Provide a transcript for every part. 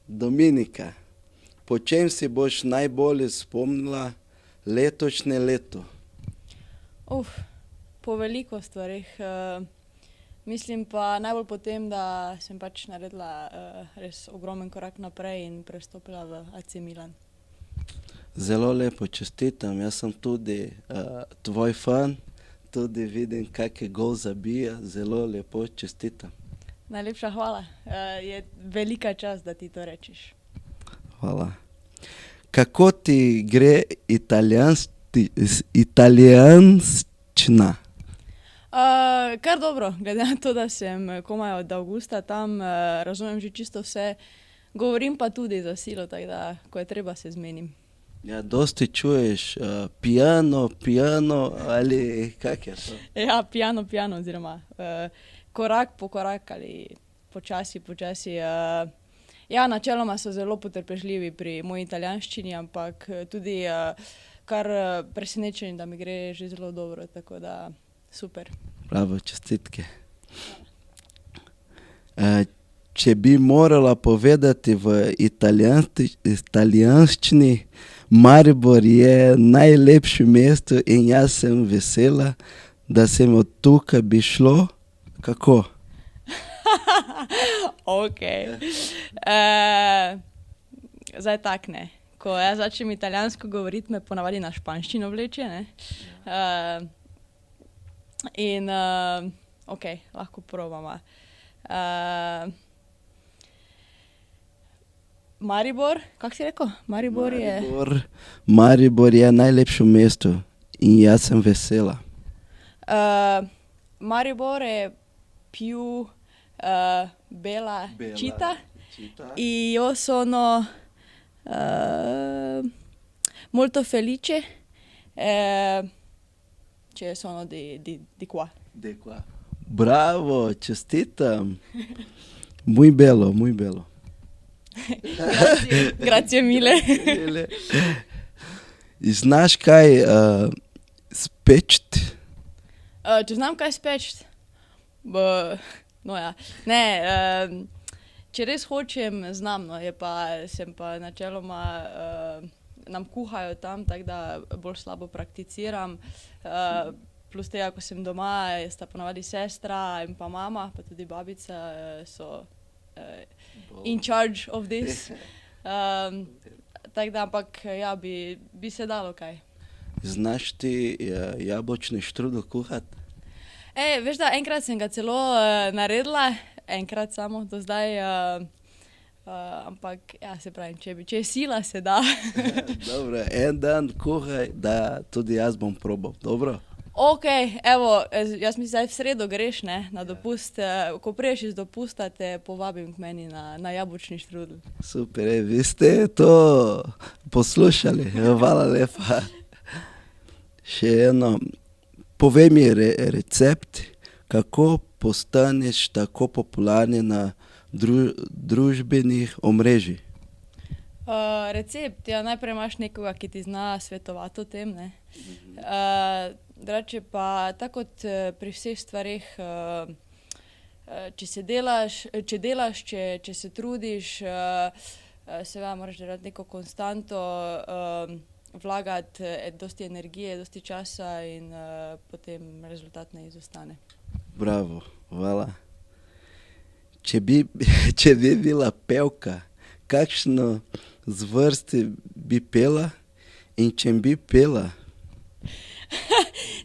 Dominika, po čem si boš najbolje spomnila letošnje leto? Po veliko stvareh. Mislim pa najbolj po tem, da sem pač naredila res ogromen korak naprej in prestopila v AC Milan. Zelo lepo, čestitam. Jaz sem tudi tvoj fan, tudi vidim, kak gol zabija. Zelo lepo, čestitam. Najlepša hvala. Je velika čast, da ti to rečeš. Hvala. Kako ti gre italijanščina? Kar dobro, glede na to, da sem komaj od avgusta tam, razumem že čisto vse. Govorim pa tudi za silo, tako da, ko je treba, se zmenim. Ja, dosti čuješ piano ali kak je to? Ja, piano oziroma korak po korak ali počasi. Ja, načeloma so zelo potrpežljivi pri moji italijanščini, ampak tudi kar presenečeni, da mi gre že zelo dobro, tako da super. Bravo, čestitke. Če bi morala povedati v italijanščini, Maribor je najlepše mesto in jaz sem vesela, da sem od tukaj bi šlo. Kako? Okej. Zdaj tako, ne. Ko jaz začnem italijansko govoriti, me ponavadi na španščino vleče, ne. In okej, lahko probava. Maribor, kako si rekel? Maribor je najlepše mesto in jaz sem vesela. Maribor più bella città. Io sono molto felice che sono di qua. De qua. Bravo, čestitam. Muy bello, muy bello. Grazie mille. Znaš kaj speči? Če znam kaj speči? No ja. Ne, če res hočem, znam, no, sem pa načeloma, nam kuhajo tam, tako da bolj slabo prakticiram. Plus tega, ko sem doma, sta ponavadi sestra in pa mama, pa tudi babica so in charge of this. Tako da, ampak ja, bi se dalo kaj. Znaš ti jabolčni štrudel kuhati? Veš da, enkrat sem ga celo naredila, enkrat samo do zdaj, ampak ja, saj pravim, če je sila, se da. Dobro, en dan kuhaj, da tudi jaz bom probal, dobro? Okej, evo, jaz mislim, zdaj v sredo greš, ne, na dopust, ko prideš iz dopusta, te povabim k meni na jabolčni štrudel. Super, vi ste to poslušali, hvala lepa. Še eno, povej mi recept, kako postaneš tako popularni na družbenih omrežjih. Recept, ja, najprej imaš nekoga, ki ti zna svetovati o tem, ne. Drugače pa, tako kot pri vseh stvareh, če delaš, če se trudiš, seveda moraš delati neko konstanto, vlagati dosti energije, dosti časa in potem rezultat ne izostane. Bravo, hvala. Če bi bila pevka, kakšno zvrsti bi pela in čem bi pela?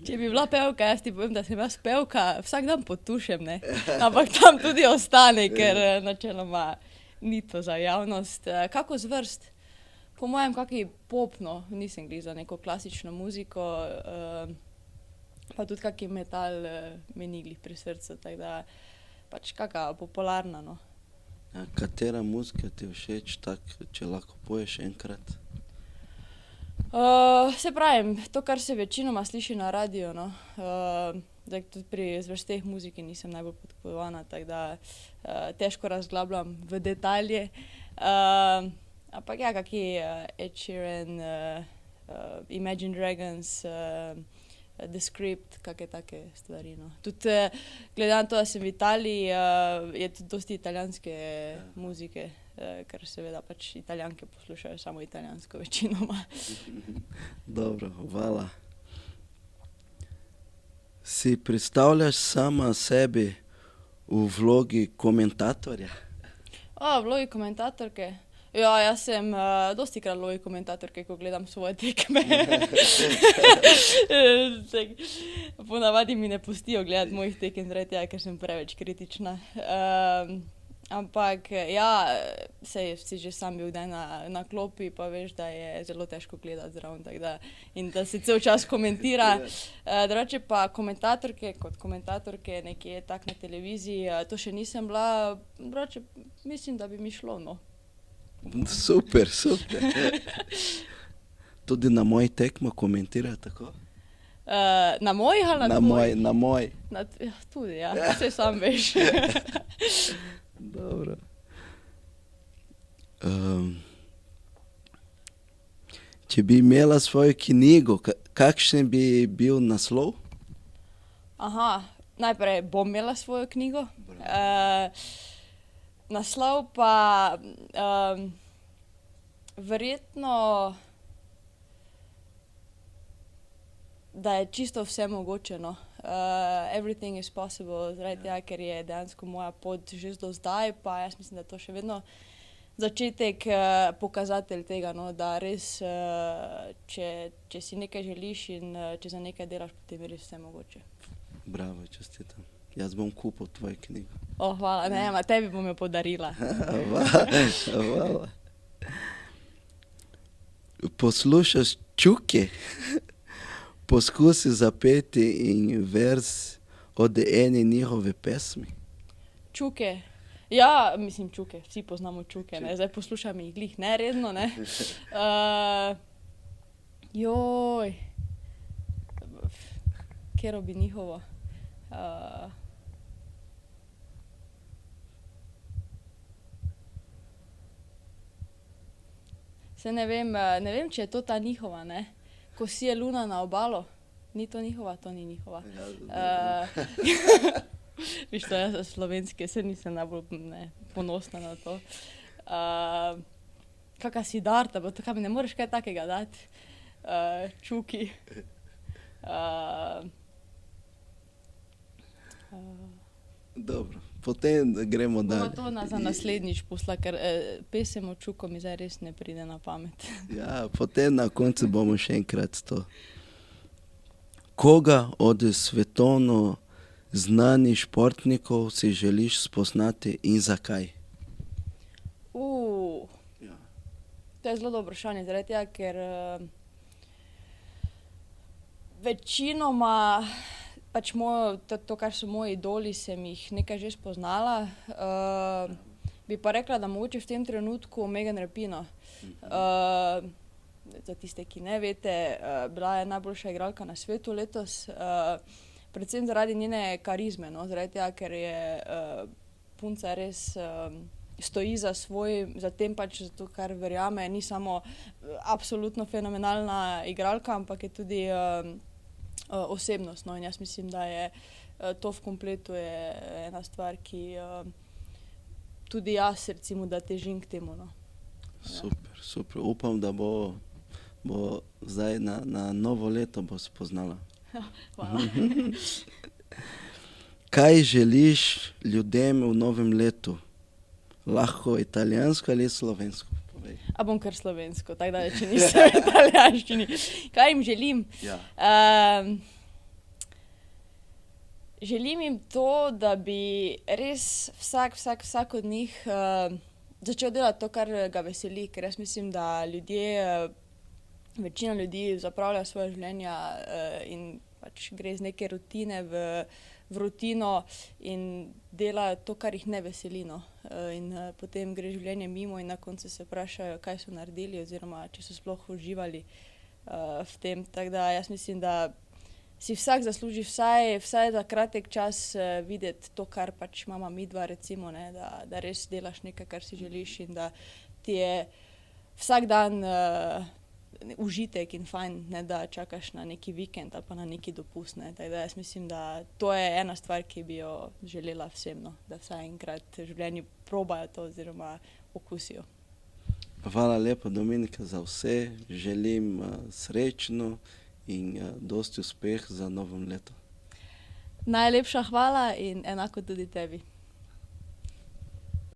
Če bi bila pevka, jaz ti povem, da sem jaz pevka, vsak dan potušem, ne. Ampak tam tudi ostane, ker načeloma ni to za javnost. Kako zvrst? Po mojem kaki pop, no, nisem glih za neko klasično muziko, pa tudi kaki metal mi ni glih pri srcu, tako da pač kaka popularna, no. Katera muzika ti je všeč, tako, če lahko poveš enkrat? Saj pravim, to, kar se večinoma sliši na radiu, no. Zdaj tudi pri zvrsteh muzike nisem najbolj podkovana, tako da težko razglabljam v detajle. Ampak ja, kaki Ed Sheeran, Imagine Dragons, The Script, kake take stvari, no. Tudi glede na to, da sem v Italiji, je tudi dosti italijanske muzike ker seveda pač Italijanke poslušajo samo italijansko večinoma. Dobro, hvala. Si predstavljaš sama sebi v vlogi komentatorja? V vlogi komentatorke? Ja, jaz sem dostikrat v vlogi komentatorke, ko gledam svoje tekme. Ponavadi mi ne pustijo gledati mojih tekem, zaradi tega, ker sem preveč kritična. Ampak ja, saj si že sam bil kdaj na klopi, pa veš, da je zelo težko gledati zraven, tako da, in da se cel čas komentira. Drugače pa kot komentatorke nekje tak na televiziji, to še nisem bila, drugače mislim, da bi mi šlo, no. Super, super. Tudi na moji tekmo komentira tako? Na mojih ali na tvojih? Na moj. Tudi, ja, saj sam veš. Dobro. Če bi imela svojo knjigo, kakšen bi bil naslov? Aha, najprej bom imela svojo knjigo. Naslov pa verjetno, da je čisto vse mogoče, no. Everything is possible, zaradi tega, ker je dejansko moja pot že do zdaj, pa jaz mislim, da je to še vedno začetek, pokazatelj tega, no, da res, če si nekaj želiš in če za nekaj delaš, potem je res vse mogoče. Bravo, čestitam. Jaz bom kupil tvojo knjigo. Hvala, ne, tebi bom jo podarila. Hvala. Poslušaš Čuke? Poskusi zapeti in vers od ene njihove pesmi. Čuke? Ja, mislim Čuke, vsi poznamo Čuke, ne, zdaj poslušam jih glih neredno, ne. Katero bi njihovo? Saj ne vem, če je to ta njihova, ne. Ko sije luna na obalo. Ni to njihova? To ni njihova. Viš to, jaz slovenske, saj nisem najbolj ponosna na to. Kaka Siddharta, pa to kaj mi ne moreš kaj takega dati. Čuki. Dobro, potem gremo dalje. Bova to za naslednjič pustila, ker pesem o Čuku mi zdaj res ne pride na pamet. Ja, potem na koncu bomo še enkrat to. Koga od svetovno znanih športnikov si želiš spoznati in zakaj? Ja. To je zelo dobro vprašanje, zaradi tega, ker večinoma pač to, kar so moji idoli, sem jih nekaj že spoznala. Bi pa rekla, da mogoče v tem trenutku Megan Rapinoe. Za tiste, ki ne veste, bila je najboljša igralka na svetu letos. Predvsem zaradi njene karizme, no, zaradi tega, ker je punca res stoji za tem pač, zato kar verjame, ni samo absolutno fenomenalna igralka, ampak je tudi osebnost, no, in jaz mislim, da je to v kompletu je ena stvar, ki tudi jaz recimo, da težim k temu, no. Super, super. Upam, da bo zdaj na novo leto bo spoznala. Hvala. Kaj želiš ljudem v novem letu? Lahko italijansko ali slovensko? Povej. A bom kar slovensko, tako da če nisem v italijanščini. Kaj jim želim? Ja. Želim jim to, da bi res vsak od njih začel delati to, kar ga veseli, ker jaz mislim, da večina ljudi zapravlja svoja življenja in pač gre iz neke rutine v rutino in dela to, kar jih ne veseli, no. In potem gre življenje mimo in na koncu se vprašajo, kaj so naredili oziroma če so sploh uživali v tem. Tako da jaz mislim, da si vsak zasluži vsaj za kratek čas videti to, kar pač imamo midva recimo, ne, da res delaš nekaj, kar si želiš in da ti je vsak dan užitek in fajn, ne da čakaš na neki vikend ali pa na neki dopust, ne. Tako da jaz mislim, da to je ena stvar, ki bi jo želela vsem, no, da vsaj enkrat v življenju probajo to oziroma okusijo. Hvala lepa, Dominika, za vse. Želim srečno in dosti uspeh za novem letu. Najlepša hvala in enako tudi tebi.